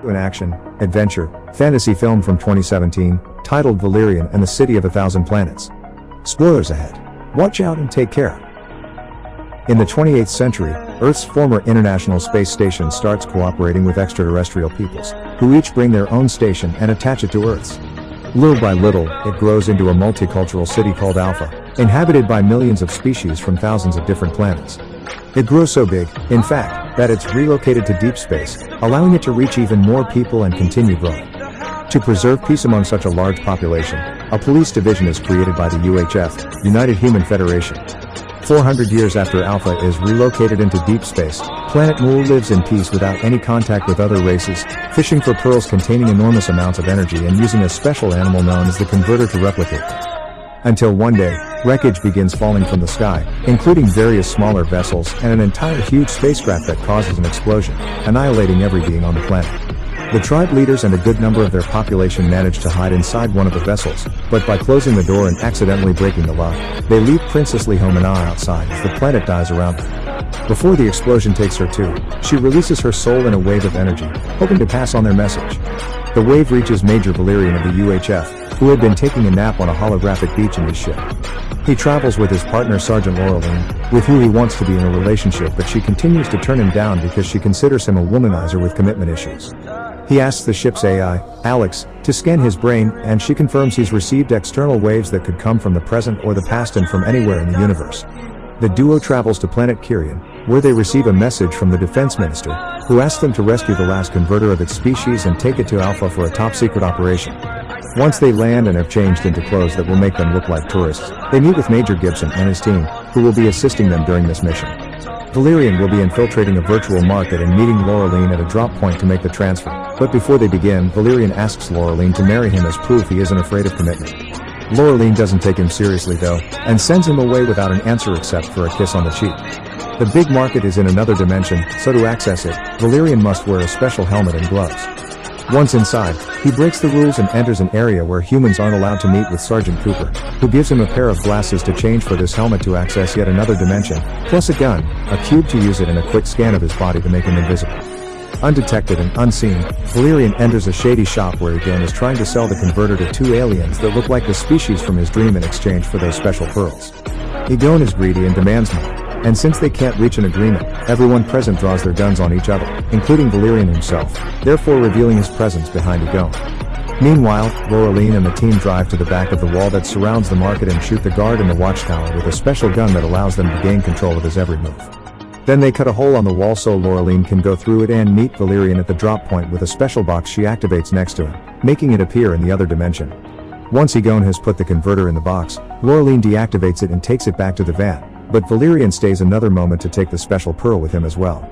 An action, adventure, fantasy film from 2017, titled Valerian and the City of a Thousand Planets. Spoilers ahead. Watch out and take care. In the 28th century, Earth's former International Space Station starts cooperating with extraterrestrial peoples, who each bring their own station and attach it to Earth's. Little by little, it grows into a multicultural city called Alpha, inhabited by millions of species from thousands of different planets. It grows so big, in fact, that it's relocated to deep space, allowing it to reach even more people and continue growing. To preserve peace among such a large population, a police division is created by the UHF, United Human Federation. 400 years after Alpha is relocated into deep space, Planet Mu lives in peace without any contact with other races, fishing for pearls containing enormous amounts of energy and using a special animal known as the converter to replicate them. Until one day, wreckage begins falling from the sky, including various smaller vessels and an entire huge spacecraft that causes an explosion, annihilating every being on the planet. The tribe leaders and a good number of their population manage to hide inside one of the vessels, but by closing the door and accidentally breaking the lock, they leave Princess Lihomina outside as the planet dies around them. Before the explosion takes her too, she releases her soul in a wave of energy, hoping to pass on their message. The wave reaches Major Valerian of the UHF, who had been taking a nap on a holographic beach in his ship. He travels with his partner Sergeant Laureline, with who he wants to be in a relationship, but she continues to turn him down because she considers him a womanizer with commitment issues. He asks the ship's AI, Alex, to scan his brain, and she confirms he's received external waves that could come from the present or the past and from anywhere in the universe. The duo travels to planet Kyrian, where they receive a message from the defense minister, who asks them to rescue the last converter of its species and take it to Alpha for a top-secret operation. Once they land and have changed into clothes that will make them look like tourists, they meet with Major Gibson and his team, who will be assisting them during this mission. Valerian will be infiltrating a virtual market and meeting Laureline at a drop point to make the transfer, but before they begin, Valerian asks Laureline to marry him as proof he isn't afraid of commitment. Laureline doesn't take him seriously though, and sends him away without an answer except for a kiss on the cheek. The big market is in another dimension, so to access it, Valerian must wear a special helmet and gloves. Once inside, he breaks the rules and enters an area where humans aren't allowed to meet with Sergeant Cooper, who gives him a pair of glasses to change for this helmet to access yet another dimension, plus a gun, a cube to use it and a quick scan of his body to make him invisible. Undetected and unseen, Valerian enters a shady shop where again is trying to sell the converter to two aliens that look like the species from his dream in exchange for those special pearls. Egon is greedy and demands more, and since they can't reach an agreement, everyone present draws their guns on each other, including Valerian himself, therefore revealing his presence behind Egon. Meanwhile, Laureline and the team drive to the back of the wall that surrounds the market and shoot the guard in the watchtower with a special gun that allows them to gain control of his every move. Then they cut a hole on the wall so Laureline can go through it and meet Valerian at the drop point with a special box she activates next to him, making it appear in the other dimension. Once Egon has put the converter in the box, Laureline deactivates it and takes it back to the van, but Valerian stays another moment to take the special pearl with him as well.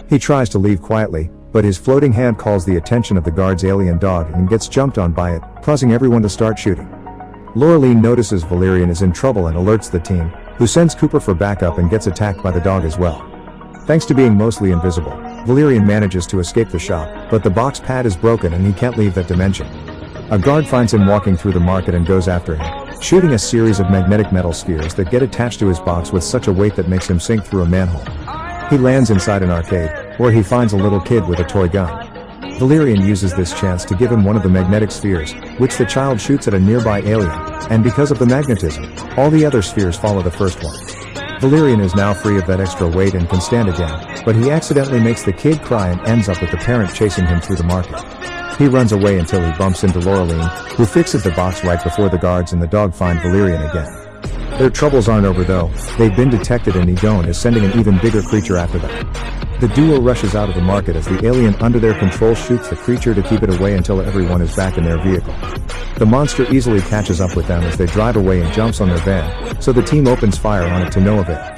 He tries to leave quietly, but his floating hand calls the attention of the guard's alien dog and gets jumped on by it, causing everyone to start shooting. Laureline notices Valerian is in trouble and alerts the team, who sends Cooper for backup and gets attacked by the dog as well. Thanks to being mostly invisible, Valerian manages to escape the shop, but the box pad is broken and he can't leave that dimension. A guard finds him walking through the market and goes after him, shooting a series of magnetic metal spheres that get attached to his box with such a weight that makes him sink through a manhole. He lands inside an arcade, where he finds a little kid with a toy gun. Valerian uses this chance to give him one of the magnetic spheres, which the child shoots at a nearby alien, and because of the magnetism, all the other spheres follow the first one. Valerian is now free of that extra weight and can stand again, but he accidentally makes the kid cry and ends up with the parent chasing him through the market. He runs away until he bumps into Laureline, who fixes the box right before the guards and the dog find Valerian again. Their troubles aren't over though, they've been detected and Egon is sending an even bigger creature after them. The duo rushes out of the market as the alien under their control shoots the creature to keep it away until everyone is back in their vehicle. The monster easily catches up with them as they drive away and jumps on their van, so the team opens fire on it to no avail.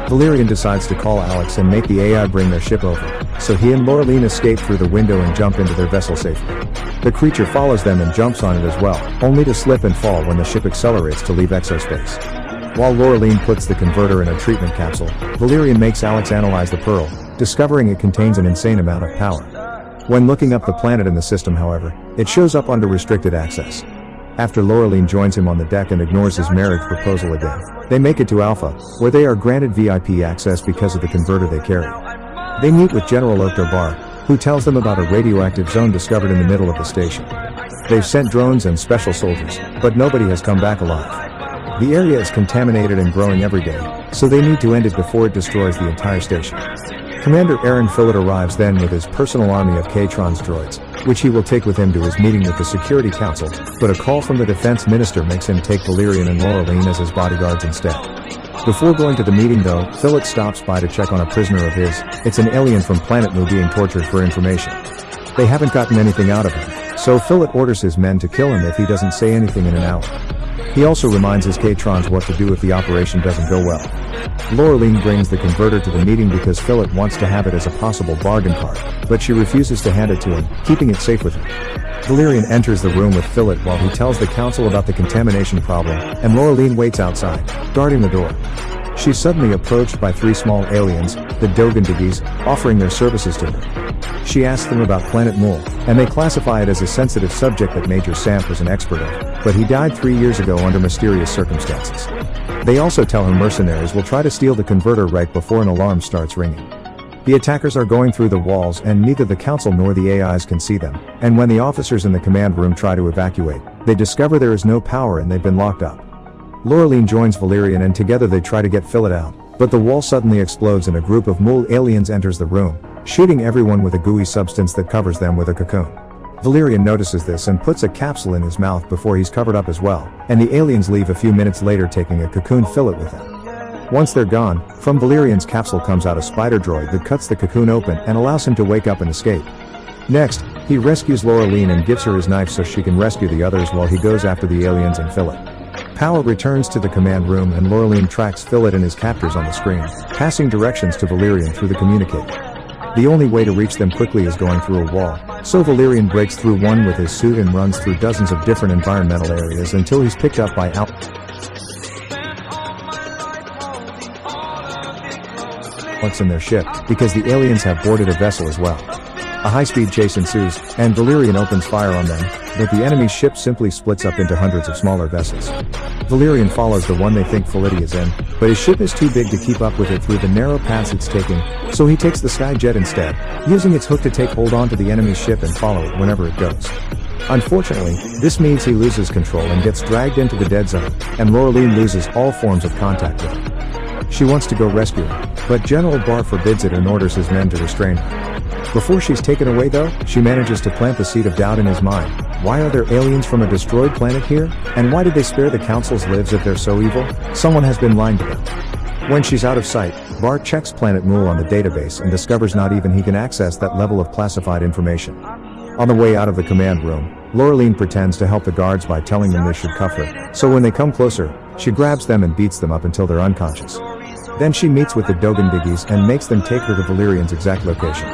Valerian decides to call Alex and make the AI bring their ship over, so he and Laureline escape through the window and jump into their vessel safely. The creature follows them and jumps on it as well, only to slip and fall when the ship accelerates to leave exospace. While Laureline puts the converter in a treatment capsule, Valerian makes Alex analyze the pearl, discovering it contains an insane amount of power. When looking up the planet in the system, however, it shows up under restricted access. After Laureline joins him on the deck and ignores his marriage proposal again, they make it to Alpha, where they are granted VIP access because of the converter they carry. They meet with General Oktobar, who tells them about a radioactive zone discovered in the middle of the station. They've sent drones and special soldiers, but nobody has come back alive. The area is contaminated and growing every day, so they need to end it before it destroys the entire station. Commander Aaron Fillet arrives then with his personal army of K-Tron's droids, which he will take with him to his meeting with the Security Council, but a call from the Defense Minister makes him take Valerian and Laureline as his bodyguards instead. Before going to the meeting though, Fillet stops by to check on a prisoner of his. It's an alien from Planet Mu being tortured for information. They haven't gotten anything out of him, so Fillet orders his men to kill him if he doesn't say anything in an hour. He also reminds his K-Trons what to do if the operation doesn't go well. Laureline brings the converter to the meeting because Fillet wants to have it as a possible bargain card, but she refuses to hand it to him, keeping it safe with him. Valerian enters the room with Fillet while he tells the council about the contamination problem, and Laureline waits outside, guarding the door. She's suddenly approached by 3 small aliens, the Dogandigis, offering their services to her. She asks them about Planet Mul, and they classify it as a sensitive subject that Major Samp was an expert of, but he died 3 years ago under mysterious circumstances. They also tell her mercenaries will try to steal the converter right before an alarm starts ringing. The attackers are going through the walls and neither the council nor the AIs can see them, and when the officers in the command room try to evacuate, they discover there is no power and they've been locked up. Laureline joins Valerian and together they try to get Fillet out, but the wall suddenly explodes and a group of Mul aliens enters the room, shooting everyone with a gooey substance that covers them with a cocoon. Valerian notices this and puts a capsule in his mouth before he's covered up as well, and the aliens leave a few minutes later taking a cocoon Fillet with them. Once they're gone, from Valerian's capsule comes out a spider droid that cuts the cocoon open and allows him to wake up and escape. Next, he rescues Laureline and gives her his knife so she can rescue the others while he goes after the aliens and Fillet. Power returns to the command room and Laureline tracks Fillet and his captors on the screen, passing directions to Valerian through the communicator. The only way to reach them quickly is going through a wall, so Valerian breaks through one with his suit and runs through dozens of different environmental areas until he's picked up by Alex in their ship, because the aliens have boarded a vessel as well. A high-speed chase ensues, and Valerian opens fire on them, but the enemy's ship simply splits up into hundreds of smaller vessels. Valerian follows the one they think Fillet is in, but his ship is too big to keep up with it through the narrow paths it's taking, so he takes the Skyjet instead, using its hook to take hold onto the enemy's ship and follow it whenever it goes. Unfortunately, this means he loses control and gets dragged into the dead zone, and Laureline loses all forms of contact with him. She wants to go rescue him, but General Barr forbids it and orders his men to restrain her. Before she's taken away though, she manages to plant the seed of doubt in his mind. Why are there aliens from a destroyed planet here? And why did they spare the council's lives if they're so evil? Someone has been lying to them. When she's out of sight, Barr checks Planet Mul on the database and discovers not even he can access that level of classified information. On the way out of the command room, Laureline pretends to help the guards by telling them they should cuff her, so when they come closer, she grabs them and beats them up until they're unconscious. Then she meets with the Dogandigis and makes them take her to Valerian's exact location.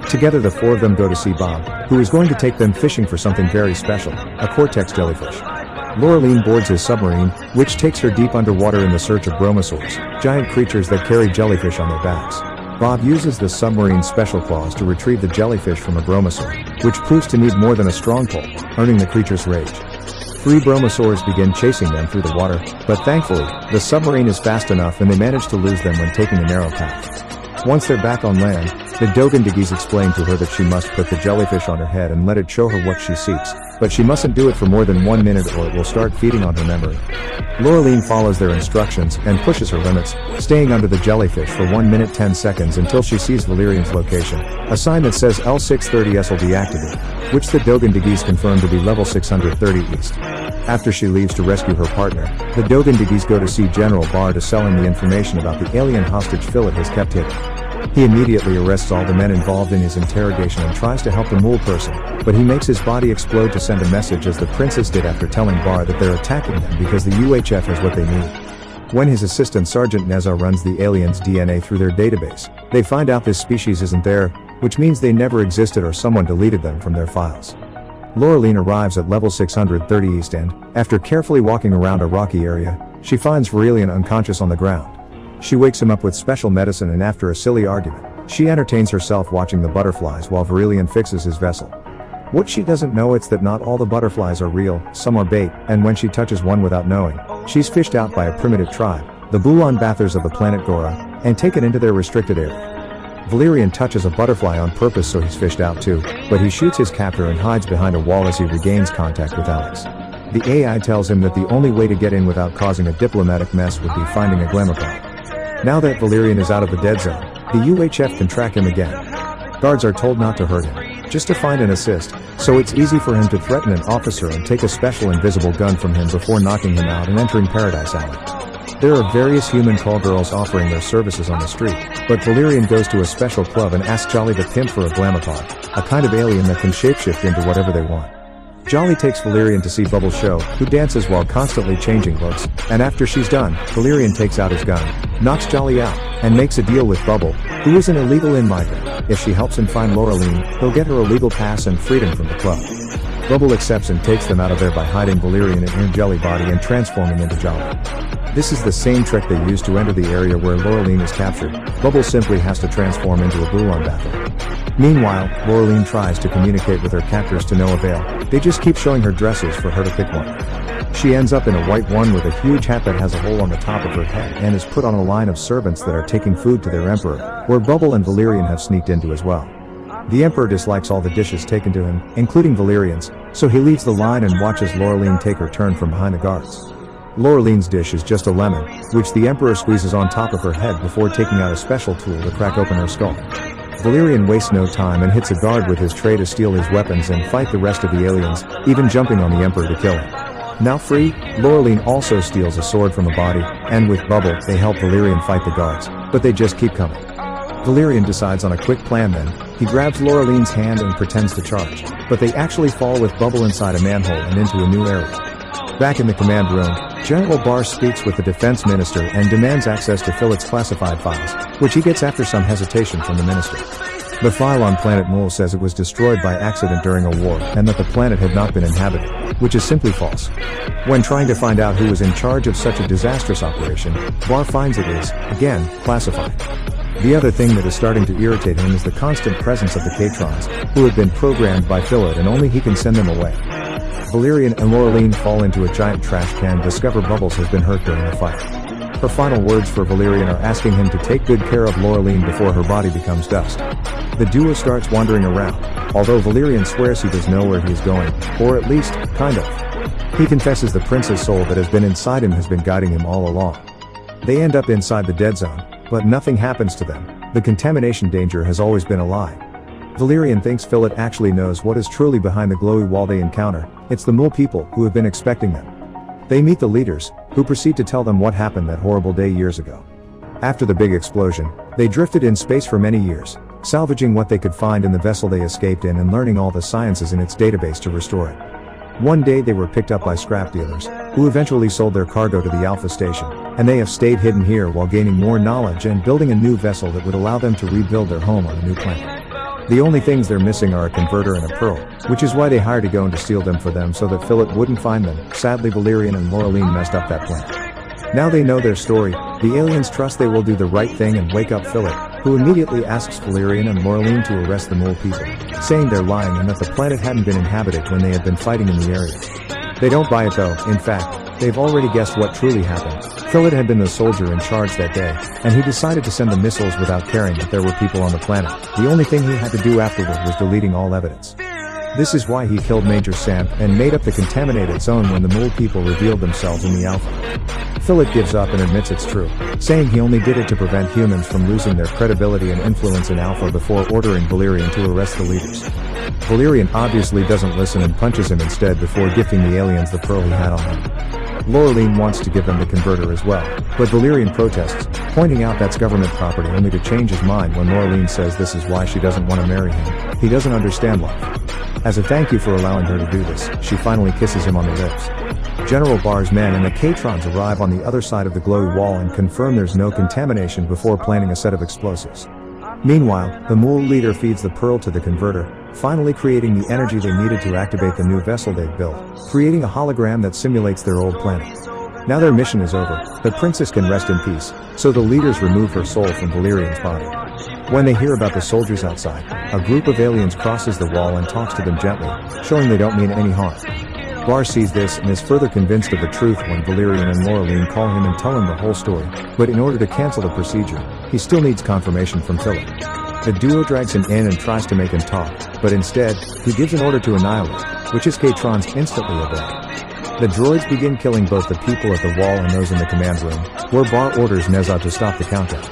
Together the 4 of them go to see Bob, who is going to take them fishing for something very special, a Cortex jellyfish. Laureline boards his submarine, which takes her deep underwater in the search of bromosaurs, giant creatures that carry jellyfish on their backs. Bob uses the submarine's special claws to retrieve the jellyfish from a bromosaur, which proves to need more than a strong pull, earning the creature's rage. 3 bromosaurs begin chasing them through the water, but thankfully, the submarine is fast enough and they manage to lose them when taking a narrow path. Once they're back on land, the Dogandigis explain to her that she must put the jellyfish on her head and let it show her what she seeks, but she mustn't do it for more than 1 minute or it will start feeding on her memory. Laureline follows their instructions and pushes her limits, staying under the jellyfish for 1 minute 10 seconds until she sees Valerian's location, a sign that says L630S will be activated, which the Dogandigis confirm to be level 630 east. After she leaves to rescue her partner, the Dogandigis go to see General Barr to sell him the information about the alien hostage Fillet has kept hidden. He immediately arrests all the men involved in his interrogation and tries to help the Mul person, but he makes his body explode to send a message as the princess did after telling Barr that they're attacking them because the UHF has what they need. When his assistant Sergeant Nezar runs the aliens' DNA through their database, they find out this species isn't there, which means they never existed or someone deleted them from their files. Laureline arrives at level 630 East and, after carefully walking around a rocky area, she finds Valerian unconscious on the ground. She wakes him up with special medicine and after a silly argument, she entertains herself watching the butterflies while Valerian fixes his vessel. What she doesn't know is that not all the butterflies are real, some are bait, and when she touches one without knowing, she's fished out by a primitive tribe, the Bulan Bathers of the planet Gora, and taken into their restricted area. Valerian touches a butterfly on purpose so he's fished out too, but he shoots his captor and hides behind a wall as he regains contact with Alex. The AI tells him that the only way to get in without causing a diplomatic mess would be finding a glamour pod. Now that Valerian is out of the dead zone, the UHF can track him again. Guards are told not to hurt him, just to find and assist, so it's easy for him to threaten an officer and take a special invisible gun from him before knocking him out and entering Paradise Alley. There are various human call girls offering their services on the street, but Valerian goes to a special club and asks Jolly the pimp for a glamour pod, a kind of alien that can shapeshift into whatever they want. Jolly takes Valerian to see Bubble's show, who dances while constantly changing looks, and after she's done, Valerian takes out his gun, knocks Jolly out, and makes a deal with Bubble, who is an illegal in-migrant. If she helps him find Laureline, he'll get her a legal pass and freedom from the club. Bubble accepts and takes them out of there by hiding Valerian in her jelly body and transforming into Jolly. This is the same trick they use to enter the area where Laureline is captured. Bubble simply has to transform into a Bouillon bathroom. Meanwhile, Laureline tries to communicate with her captors to no avail. They just keep showing her dresses for her to pick one. She ends up in a white one with a huge hat that has a hole on the top of her head and is put on a line of servants that are taking food to their emperor, where Bubble and Valerian have sneaked into as well. The emperor dislikes all the dishes taken to him, including Valerian's, so he leaves the line and watches Laureline take her turn from behind the guards. Laureline's dish is just a lemon, which the emperor squeezes on top of her head before taking out a special tool to crack open her skull. Valerian wastes no time and hits a guard with his tray to steal his weapons and fight the rest of the aliens, even jumping on the emperor to kill him. Now free, Laureline also steals a sword from a body, and with Bubble, they help Valerian fight the guards, but they just keep coming. Valerian decides on a quick plan then. He grabs Laureline's hand and pretends to charge, but they actually fall with Bubble inside a manhole and into a new area. Back in the command room, General Barr speaks with the defense minister and demands access to Philip's classified files, which he gets after some hesitation from the minister. The file on Planet Mool says it was destroyed by accident during a war and that the planet had not been inhabited, which is simply false. When trying to find out who was in charge of such a disastrous operation, Barr finds it is, again, classified. The other thing that is starting to irritate him is the constant presence of the K-Trons, who have been programmed by Philip and only he can send them away. Valerian and Laureline fall into a giant trash can and discover Bubbles has been hurt during the fight. Her final words for Valerian are asking him to take good care of Laureline before her body becomes dust. The duo starts wandering around, although Valerian swears he does know where he is going, or at least, kind of. He confesses the prince's soul that has been inside him has been guiding him all along. They end up inside the dead zone, but nothing happens to them. The contamination danger has always been a lie. Valerian thinks Philip actually knows what is truly behind the glowy wall they encounter. It's the Mool people who have been expecting them. They meet the leaders, who proceed to tell them what happened that horrible day years ago. After the big explosion, they drifted in space for many years, salvaging what they could find in the vessel they escaped in and learning all the sciences in its database to restore it. One day they were picked up by scrap dealers, who eventually sold their cargo to the Alpha Station, and they have stayed hidden here while gaining more knowledge and building a new vessel that would allow them to rebuild their home on a new planet. The only things they're missing are a converter and a pearl, which is why they hired a Gone to steal them for them so that Philip wouldn't find them. Sadly, Valerian and Laureline messed up that plan. Now they know their story, the aliens trust they will do the right thing and wake up Philip, who immediately asks Valerian and Laureline to arrest the Mool people, saying they're lying and that the planet hadn't been inhabited when they had been fighting in the area. They don't buy it though. In fact, they've already guessed what truly happened. Philip had been the soldier in charge that day, and he decided to send the missiles without caring that there were people on the planet. The only thing he had to do afterward was deleting all evidence. This is why he killed Major Samp and made up the contaminated zone when the Mool people revealed themselves in the Alpha. Philip gives up and admits it's true, saying he only did it to prevent humans from losing their credibility and influence in Alpha before ordering Valerian to arrest the leaders. Valerian obviously doesn't listen and punches him instead before gifting the aliens the pearl he had on him. Laureline wants to give them the converter as well, but Valerian protests, pointing out that's government property only to change his mind when Laureline says this is why she doesn't want to marry him. He doesn't understand life. As a thank you for allowing her to do this, she finally kisses him on the lips. General Barr's men and the K-Trons arrive on the other side of the glowy wall and confirm there's no contamination before planting a set of explosives. Meanwhile, the Mool leader feeds the pearl to the converter, finally creating the energy they needed to activate the new vessel they've built, creating a hologram that simulates their old planet. Now their mission is over, the princess can rest in peace, so the leaders remove her soul from Valerian's body. When they hear about the soldiers outside, a group of aliens crosses the wall and talks to them gently, showing they don't mean any harm. Barr sees this and is further convinced of the truth when Valerian and Laureline call him and tell him the whole story, but in order to cancel the procedure, he still needs confirmation from Philip. The duo drags him in and tries to make him talk, but instead, he gives an order to annihilate, which his K-Trons instantly obey. The droids begin killing both the people at the wall and those in the command room, where Bar orders Nezha to stop the countdown.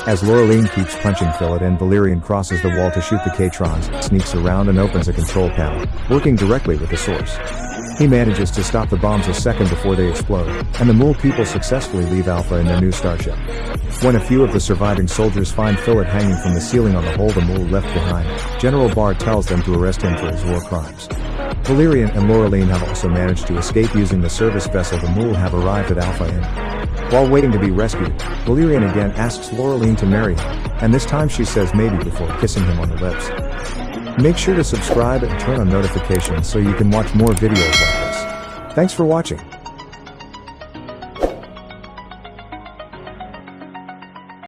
As Laureline keeps punching Philid and Valerian crosses the wall to shoot the K-Trons, sneaks around and opens a control panel, working directly with the source. He manages to stop the bombs a second before they explode, and the Mul people successfully leave Alpha in their new starship. When a few of the surviving soldiers find Philid hanging from the ceiling on the hole the Mul left behind, General Bar tells them to arrest him for his war crimes. Valerian and Laureline have also managed to escape using the service vessel the Mul have arrived at Alpha in. While waiting to be rescued, Valerian again asks Laureline to marry him, and this time she says maybe before kissing him on the lips. Make sure to subscribe and turn on notifications so you can watch more videos like this. Thanks for watching.